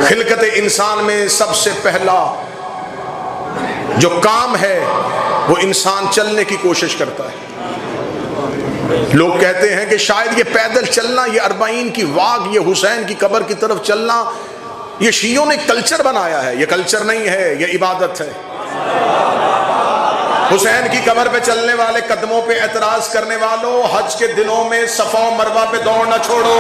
خلقت انسان میں سب سے پہلا جو کام ہے وہ انسان چلنے کی کوشش کرتا ہے۔ لوگ کہتے ہیں کہ شاید یہ پیدل چلنا، یہ 40 کی واک، یہ حسین کی قبر کی طرف چلنا، یہ شیعوں نے کلچر بنایا ہے۔ یہ کلچر نہیں ہے، یہ عبادت ہے۔ حسین کی قبر پہ چلنے والے، قدموں پہ اعتراض کرنے والوں، حج کے دنوں میں صفا و مروہ پہ دوڑنا چھوڑو۔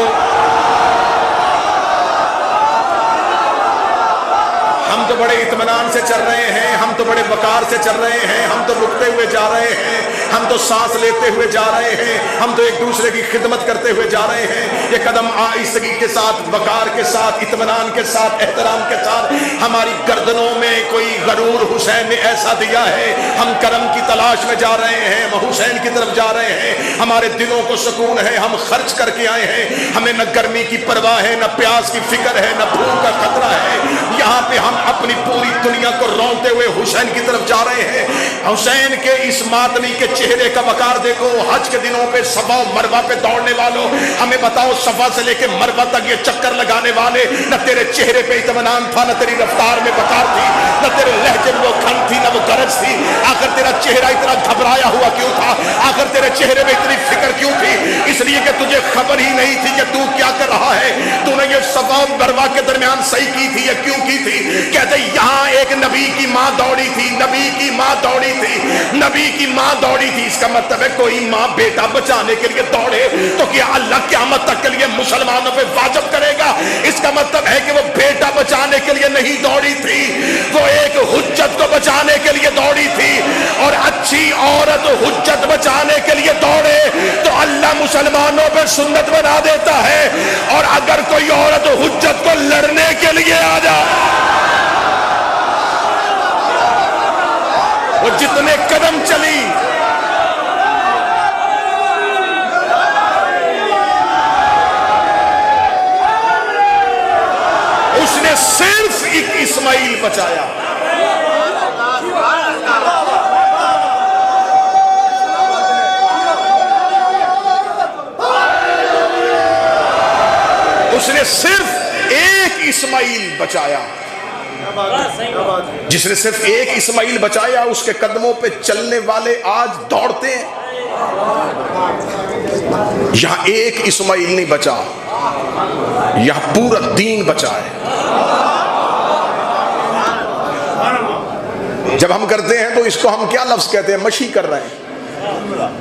ہم تو بڑے اطمینان سے چل رہے ہیں، ہم تو بڑے وقار سے چل رہے ہیں، ہم تو رکتے ہوئے جا رہے ہیں، ہم تو سانس لیتے ہوئے جا رہے ہیں، ہم تو ایک دوسرے کی خدمت کرتے ہوئے جا رہے ہیں۔ یہ قدم آہستگی کے ساتھ، وقار کے ساتھ، اطمینان کے ساتھ، احترام کے ساتھ، ہماری گردنوں میں کوئی غرور حسین نے ایسا دیا ہے، ہم کرم کی تلاش میں جا رہے ہیں، ہم حسین کی طرف جا رہے ہیں، ہمارے دلوں کو سکون ہے، ہم خرچ کر کے آئے ہیں، ہمیں نہ گرمی کی پرواہ ہے، نہ پیاس کی فکر ہے، نہ بھوک کا خطرہ ہے۔ یہاں پہ ہم اپنی پوری دنیا کو رونتے ہوئے حسین کی طرف جا رہے ہیں۔ حسین کے اس ماتمی کے چہرے کا وقار دیکھو۔ حج کے دنوں پہ صفا و مروہ پہ دوڑنے والوں، ہمیں بتاؤ صفا سے لے کے مروہ تک یہ چکر لگانے والے، نہ تیرے چہرے پہ اطمینان تھا، نہ تیری رفتار میں وقار تھی، نہ تیرے لہجے میں وہ کھن تھی، نہ وہ گرج تھی۔ آخر تیرا چہرہ اتنا گھبرایا ہوا کیوں تھا؟ آخر تیرے چہرے میں اتنی فکر کیوں تھی؟ اس لیے کہ تجھے خبر ہی نہیں تھی کہ تو کیا کر رہا ہے۔ تو نے یہ صفا و مروہ کے درمیان صحیح کی تھی یا کیوں کی تھی؟ کہتے یہاں ایک نبی کی ماں دوڑی تھی، نبی کی ماں دوڑی تھی، نبی کی ماں دوڑی تھی۔ اس کا مطلب ہے کوئی ماں بیٹا بچانے کے لیے دوڑے تو کیا اللہ قیامت تک کے لیے مسلمانوں پہ واجب کرے گا؟ اس کا مطلب ہے کہ وہ بیٹا بچانے کے لیے نہیں دوڑی تھی، وہ ایک حجت کو بچانے کے لیے دوڑی تھی۔ اور اچھی عورت حجت بچانے کے لیے دوڑے تو اللہ مسلمانوں پہ سنت بنا دیتا ہے، اور اگر کوئی عورت حجت کو لڑنے کے لیے آ جائے، وہ جتنے قدم چلی اس نے صرف ایک اسماعیل بچایا۔ اس نے صرف ایک اسماعیل بچایا۔ جس نے صرف ایک اسماعیل بچایا، اس کے قدموں پہ چلنے والے آج دوڑتے ہیں۔ یہاں ایک اسماعیل نہیں بچا، یہاں پورا دین بچا ہے۔ جب ہم کرتے ہیں تو اس کو ہم کیا لفظ کہتے ہیں؟ مشی کر رہے ہیں۔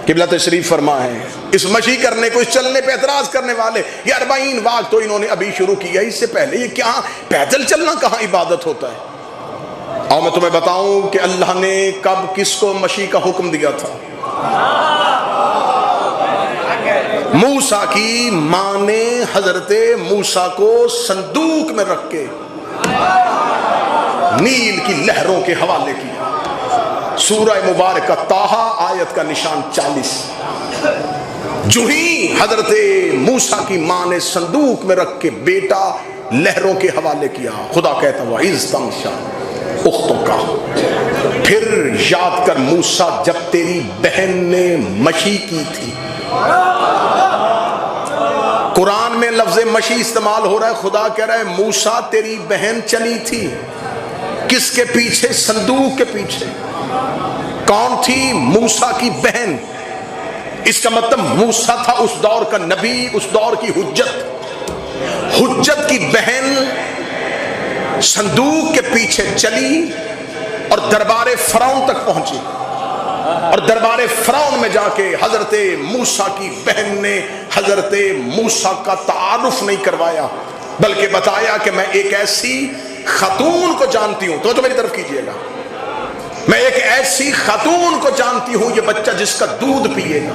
قبلہ تشریف فرما ہے، اس مشی کرنے کو، اس چلنے پہ اعتراض کرنے والے، یہ 40 واق تو انہوں نے ابھی شروع کیا، اس سے پہلے یہ کیا پیدل چلنا کہاں عبادت ہوتا ہے؟ اور میں تمہیں بتاؤں کہ اللہ نے کب کس کو مشی کا حکم دیا تھا؟ موسیٰ کی ماں نے حضرت موسیٰ کو صندوق میں رکھ کے نیل کی لہروں کے حوالے کیا۔ سورہ مبارکہ طٰہٰ آیت کا نشان 40۔ جو ہی حضرت موسیٰ کی ماں نے صندوق میں رکھ کے بیٹا لہروں کے حوالے کیا، خدا کہتا ہوا اِذ تمشیٰ اختک کا، پھر یاد کر موسیٰ جب تیری بہن نے مشی کی تھی۔ قرآن میں لفظ مشی استعمال ہو رہا ہے، خدا کہہ رہا ہے موسیٰ تیری بہن چلی تھی، کس کے پیچھے؟ صندوق کے پیچھے۔ کون تھی؟ موسیٰ کی بہن۔ اس کا مطلب موسیٰ تھا اس دور کا نبی، اس دور کی حجت۔ حجت کی بہن صندوق کے پیچھے چلی اور دربار فرعون تک پہنچی، اور دربار فرعون میں جا کے حضرت موسیٰ کی بہن نے حضرت موسیٰ کا تعارف نہیں کروایا، بلکہ بتایا کہ میں ایک ایسی خاتون کو جانتی ہوں، تو میری طرف کیجئے گا، میں ایک ایسی خاتون کو جانتی ہوں، یہ بچہ جس کا دودھ پیے گا۔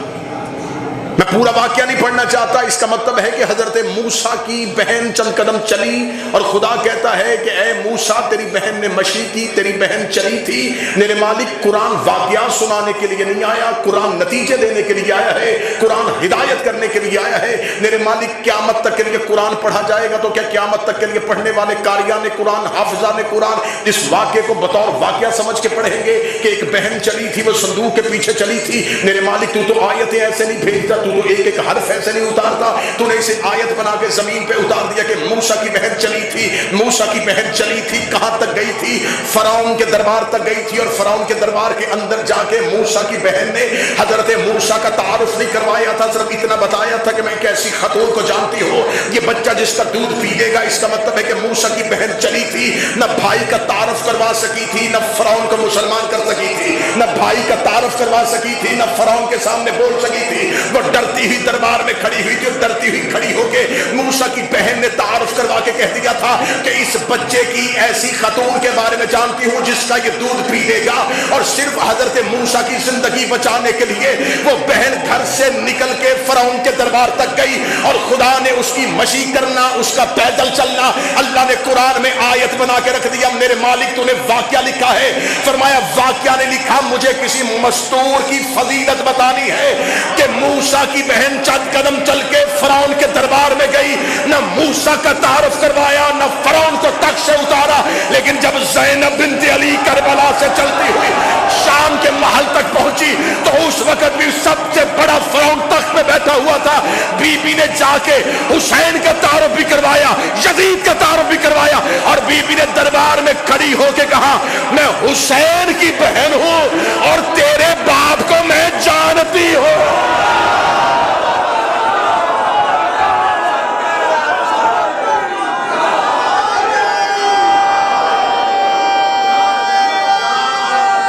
میں پورا واقعہ نہیں پڑھنا چاہتا، اس کا مطلب ہے کہ حضرت موسیٰ کی بہن چند قدم چلی اور خدا کہتا ہے کہ اے موسیٰ تیری بہن نے مشی کی، تیری بہن چلی تھی۔ میرے مالک قرآن واقعات سنانے کے لیے نہیں آیا، قرآن نتیجے دینے کے لیے آیا ہے، قرآن ہدایت کرنے کے لیے آیا ہے۔ میرے مالک قیامت تک کے لیے قرآن پڑھا جائے گا تو کیا قیامت تک کے لیے پڑھنے والے قاریان قرآن، حافظان قرآن اس واقعے کو بطور واقعہ سمجھ کے پڑھیں گے کہ ایک بہن چلی تھی، وہ صندوق کے پیچھے چلی تھی؟ میرے مالک تو آیتیں ایسے نہیں بھیجتا، تو ایک ایک حرف ایسے نہیں اتارتا، تو نے اسے آیت بنا کے زمین پہ اتار دیا کہ موسیٰ کی بہن چلی تھی، موسیٰ کی بہن چلی تھی، کہاں تک گئی تھی؟ فرعون کے دربار تک گئی تھی، اور فرعون کے دربار کے اندر جا کے موسیٰ کی بہن نے حضرت موسیٰ کا تعارف نہیں کروایا تھا، صرف اتنا بتایا تھا کہ میں کیسی خاتون کو جانتی ہوں، یہ بچہ جس کا دودھ پیے گا، اس کا مطلب ہے کہ موسیٰ کی بہن چلی تھی، نہ بھائی کا تعارف کروا سکی تھی، نہ فرعون کو مسلمان کر سکی تھی، نہ بھائی کا تعارف کروا سکی تھی، نہ فرعون کے سامنے بول سکی تھی، وہ ڈرتی ہوئی دربار میں کھڑی ہوئی تھی، اور ڈرتی ہوئی کھڑی ہو کے موسیٰ کی بہن نے تعارف کروا کے کہہ دیا تھا کہ اس بچے کی ایسی خاتون کے بارے میں جانتی ہوں جس کا یہ دودھ پی لے گا، اور صرف حضرت موسیٰ کی زندگی بچانے کے لیے وہ بہن گھر سے نکل کے فرعون کے دربار تک گئی، اور خدا نے اس کی مشی کرنا، اس کا پیدل چلنا اللہ نے قرآن میں آیت بنا کے رکھ دیا۔ میرے مالک تو نے واقعہ لکھا ہے، فرمایا واقعہ نے لکھا، مجھے کسی مستور کی فضیلت بتانی ہے کہ موسیٰ کی بہن چند قدم چل کے فرعون کے دربار میں گئی، نہ موسیٰ کا تعارف کروایا، نہ فرعون کو تخت سے اتارا، لیکن جب زینب بنت علی کربلا سے چلتی ہوئی شام کے محل تک پہنچی تو اس وقت بھی سب سے بڑا فرعون تخت میں بیٹھا ہوا تھا، بی بی نے جا کے حسین کا تعارف بھی کروایا، یزید کا تعارف بھی کروایا، اور بی بی نے دربار میں کھڑی ہو کے کہا میں حسین کی بہن ہوں اور تیرے باپ کو میں جانتی ہوں۔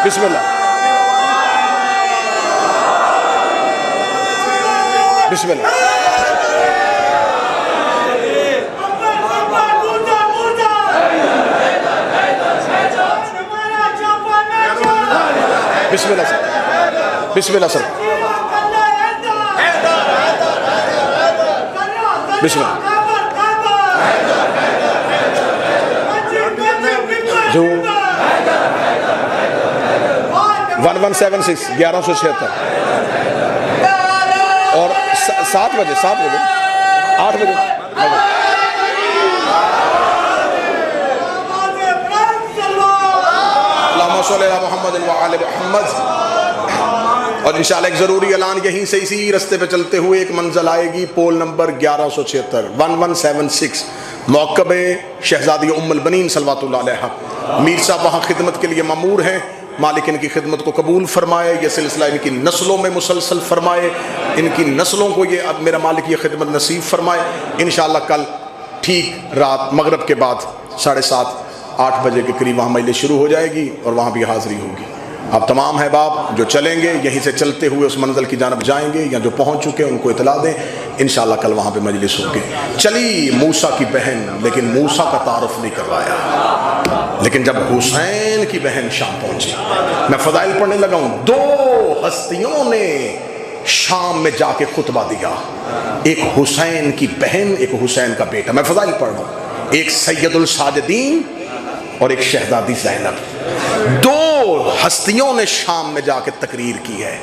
بسم اللہ بسم اللہ بسم اللہ سر، بسم اللہ سر، بسم اللہ جو 1176 1176 اور 7 بجے 8 بجے اللہم صلی علی محمد وآل محمد۔ اور انشاءاللہ ایک ضروری اعلان، یہیں سے اسی رستے پہ چلتے ہوئے ایک منزل آئے گی، پول نمبر 1176 1176، موقب شہزادی ام البنین صلوات اللہ علیہ۔ میر صاحب وہاں خدمت کے لیے مامور ہیں، مالک ان کی خدمت کو قبول فرمائے، یہ سلسلہ ان کی نسلوں میں مسلسل فرمائے، ان کی نسلوں کو یہ اب میرا مالک یہ خدمت نصیب فرمائے۔ انشاءاللہ کل ٹھیک رات مغرب کے بعد 7:30 8 بجے کے قریب وہاں مجلس شروع ہو جائے گی اور وہاں بھی حاضری ہوگی۔ اب تمام احباب جو چلیں گے یہیں سے چلتے ہوئے اس منزل کی جانب جائیں گے، یا جو پہنچ چکے ان کو اطلاع دیں، انشاءاللہ کل وہاں پہ مجلس ہوگی۔ چلی موسیٰ کی بہن، لیکن موسیٰ کا تعارف نہیں کروایا، لیکن جب حسین کی بہن شام پہنچی، میں فضائل پڑھنے لگا ہوں، 2 ہستیوں نے شام میں جا کے خطبہ دیا، ایک حسین کی بہن، ایک حسین کا بیٹا۔ میں فضائل پڑھ رہا ہوں، ایک سید الساجدین اور ایک شہزادی زینب، 2 ہستیوں نے شام میں جا کے تقریر کی ہے،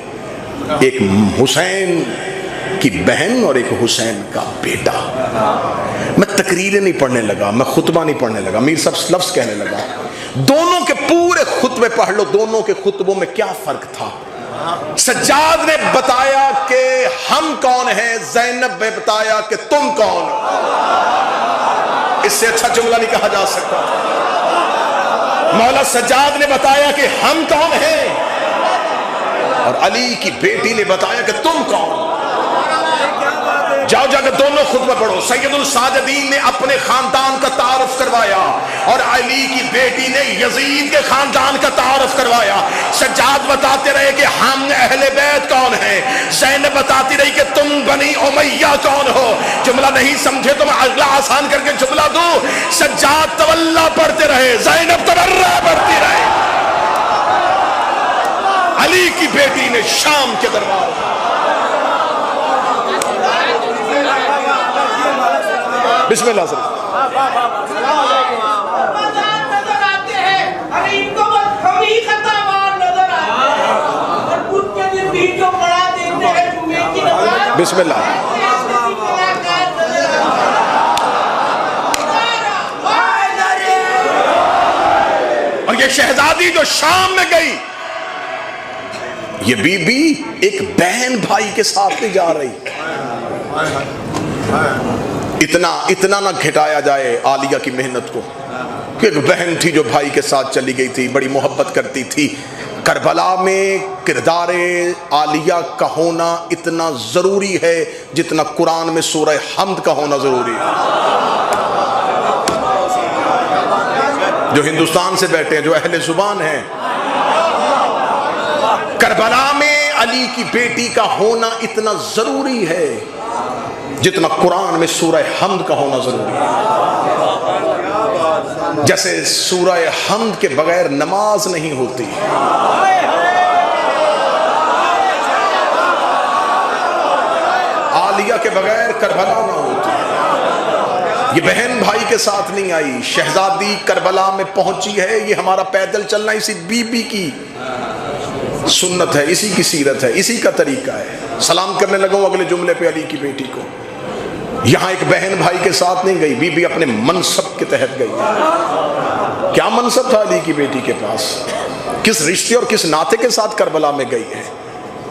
ایک حسین کی بہن اور ایک حسین کا بیٹا۔ میں تقریریں نہیں پڑھنے لگا، میں خطبہ نہیں پڑھنے لگا، میر صاحب لفظ کہنے لگا، دونوں کے پورے خطبے پڑھ لو، دونوں کے خطبوں میں کیا فرق تھا۔ سجاد نے بتایا کہ ہم کون ہیں، زینب نے بتایا کہ تم کون ہو۔ اس سے اچھا جملہ نہیں کہا جا سکتا۔ مولا سجاد نے بتایا کہ ہم کون ہیں، اور علی کی بیٹی نے بتایا کہ تم کون۔ جاؤ جا کے دونوں خطبہ پڑھو۔ سید الساجدین نے اپنے خاندان کا تعارف کروایا، اور علی کی بیٹی نے یزید کے خاندان کا تعارف کروایا۔ سجاد بتاتے رہے کہ ہم اہل بیت کون ہیں، زینب بتاتی رہی کہ تم بنی امیہ کون ہو۔ جملہ نہیں سمجھے تو میں اگلا آسان کر کے جملہ دوں، سجاد تولا پڑھتے رہے، زینب تبرہ پڑھتی رہے۔ علی کی بیٹی نے شام کے دربار، بسم اللہ سر، بسم اللہ۔ اور یہ شہزادی جو شام میں گئی، یہ بی بی ایک بہن بھائی کے ساتھ نہیں جا رہی. اتنا نہ گھٹایا جائے عالیہ کی محنت کو کہ ایک بہن تھی جو بھائی کے ساتھ چلی گئی تھی, بڑی محبت کرتی تھی. کربلا میں کردار عالیہ کا ہونا اتنا ضروری ہے جتنا قرآن میں سورہ حمد کا ہونا ضروری ہے. جو ہندوستان سے بیٹھے ہیں, جو اہل زبان ہیں, کربلا میں علی کی بیٹی کا ہونا اتنا ضروری ہے جتنا قرآن میں سورہ حمد کا ہونا ضروری ہے. جیسے سورہ حمد کے بغیر نماز نہیں ہوتی, عالیہ کے بغیر کربلا نہ ہوتی. یہ بہن بھائی کے ساتھ نہیں آئی, شہزادی کربلا میں پہنچی ہے. یہ ہمارا پیدل چلنا اسی بی بی کی سنت ہے, اسی کی سیرت ہے, اسی کا طریقہ ہے. سلام کرنے لگا ہوں اگلے جملے پہ علی کی بیٹی کو. یہاں ایک بہن بھائی کے ساتھ نہیں گئی, بی بی اپنے منصب کے تحت گئی. کیا منصب تھا علی کی بیٹی کے پاس, کس رشتے اور کس ناطے کے ساتھ کربلا میں گئی ہے.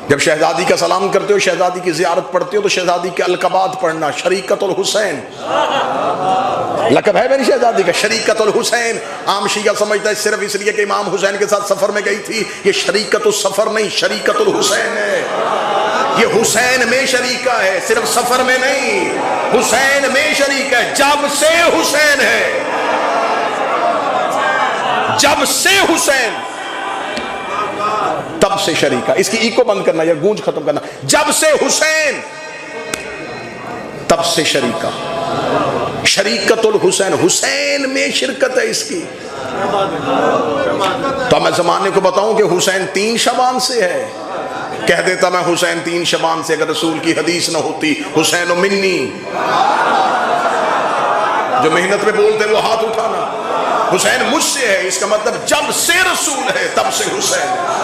جب شہزادی کا سلام کرتے ہو, شہزادی کی زیارت پڑھتے ہو, تو شہزادی کے القابات پڑھنا. شریکت الحسین لقب ہے میری شہزادی کا, شریکت الحسین. عام شیعہ سمجھتا ہے صرف اس لیے کہ امام حسین کے ساتھ سفر میں گئی تھی. یہ شریکت السفر نہیں, شریکت الحسین ہے. یہ حسین میں شریکہ ہے, صرف سفر میں نہیں, حسین میں شریک ہے. جب سے حسین ہے, جب سے حسین تب سے شریکہ. اس کی ایکو بند کرنا یا گونج ختم کرنا. جب سے حسین تب سے شریکہ. شریکت الحسین, حسین میں شرکت ہے اس کی. تو میں زمانے کو بتاؤں کہ حسین 3 شعبان سے ہے. کہہ دیتا میں حسین 3 شعبان سے, اگر رسول کی حدیث نہ ہوتی. حسین و منی, جو محنت میں بولتے وہ ہاتھ اٹھانا. حسین مجھ سے ہے, اس کا مطلب جب سے رسول ہے تب سے حسین ہے.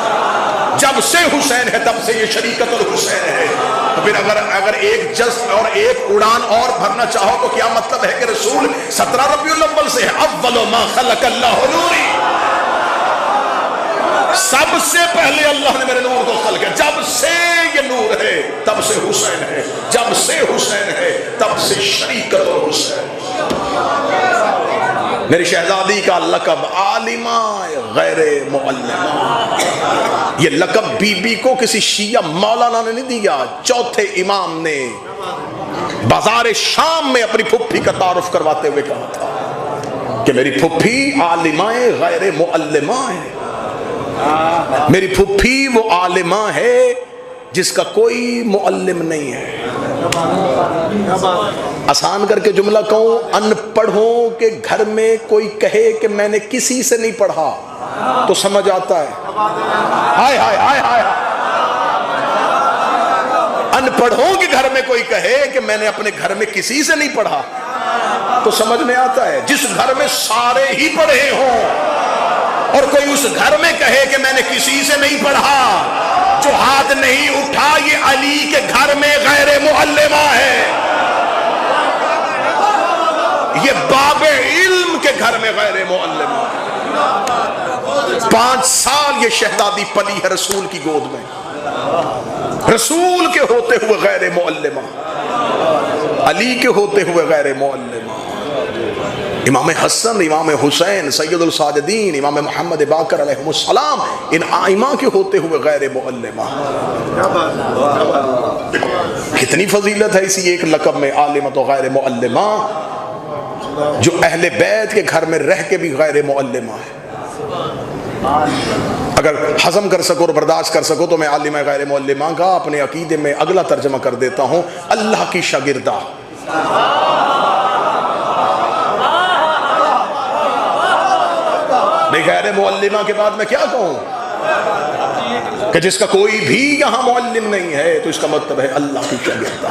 جب سے حسین ہے تب سے یہ شریکت الحسین ہے. تو پھر اگر ایک جست اور ایک اڑان اور بھرنا چاہو تو کیا مطلب ہے کہ رسول 17 ربیع الاول سے ہے. اول ما خلق اللہ نوری, سب سے پہلے اللہ نے میرے نور کو خلق کیا. جب سے یہ نور ہے تب سے حسین ہے, جب سے حسین ہے تب سے شریکت الحسین. میری شہزادی کا لقب عالمہ غیر معلمہ. یہ لقب بی بی کو کسی شیعہ مولانا نے نہیں دیا. چوتھے امام نے بازار شام میں اپنی پھپھی کا تعارف کرواتے ہوئے کہا تھا کہ میری پھپھی عالمہ غیر معلمہ ہے. میری پھپھی وہ عالمہ ہے جس کا کوئی معلم نہیں ہے. آسان کر کے جملہ کہوں, ان پڑھوں کے گھر میں کوئی کہے کہ میں نے کسی سے نہیں پڑھا تو سمجھ آتا ہے. ہائے ہائے ہائے ہائے. ان پڑھوں کے گھر میں کوئی کہے کہ میں نے اپنے گھر میں کسی سے نہیں پڑھا تو سمجھ میں آتا ہے. جس گھر میں سارے ہی پڑھے ہوں اور کوئی اس گھر میں کہے کہ میں نے کسی سے نہیں پڑھا, جو ہاتھ نہیں اٹھا یہ علی کے گھر میں غیر معلمہ ہے. یہ باب علم کے گھر میں غیر معلمہ ہے. 5 سال یہ شہزادی پلی ہے رسول کی گود میں, رسول کے ہوتے ہوئے غیر معلمہ, علی کے ہوتے ہوئے غیر معلمہ. امام حسن, امام حسین, سید الساجدین, امام محمد باقر علیہ السلام, ان آئمہ کے ہوتے ہوئے غیر معلمہ. کتنی فضیلت ہے اسی ایک لقب میں, عالمہ تو غیر معلمہ, جو اہل بیت کے گھر میں رہ کے بھی غیر معلمہ ہے. اگر ہضم کر سکو اور برداشت کر سکو تو میں عالمہ غیر معلمہ کا اپنے عقیدے میں اگلا ترجمہ کر دیتا ہوں, اللہ کی شاگردہ. میں غیر معلمہ کے بعد میں کیا کہوں کہ جس کا کوئی بھی یہاں معلم نہیں ہے تو اس کا مطلب ہے اللہ کی شاگردہ.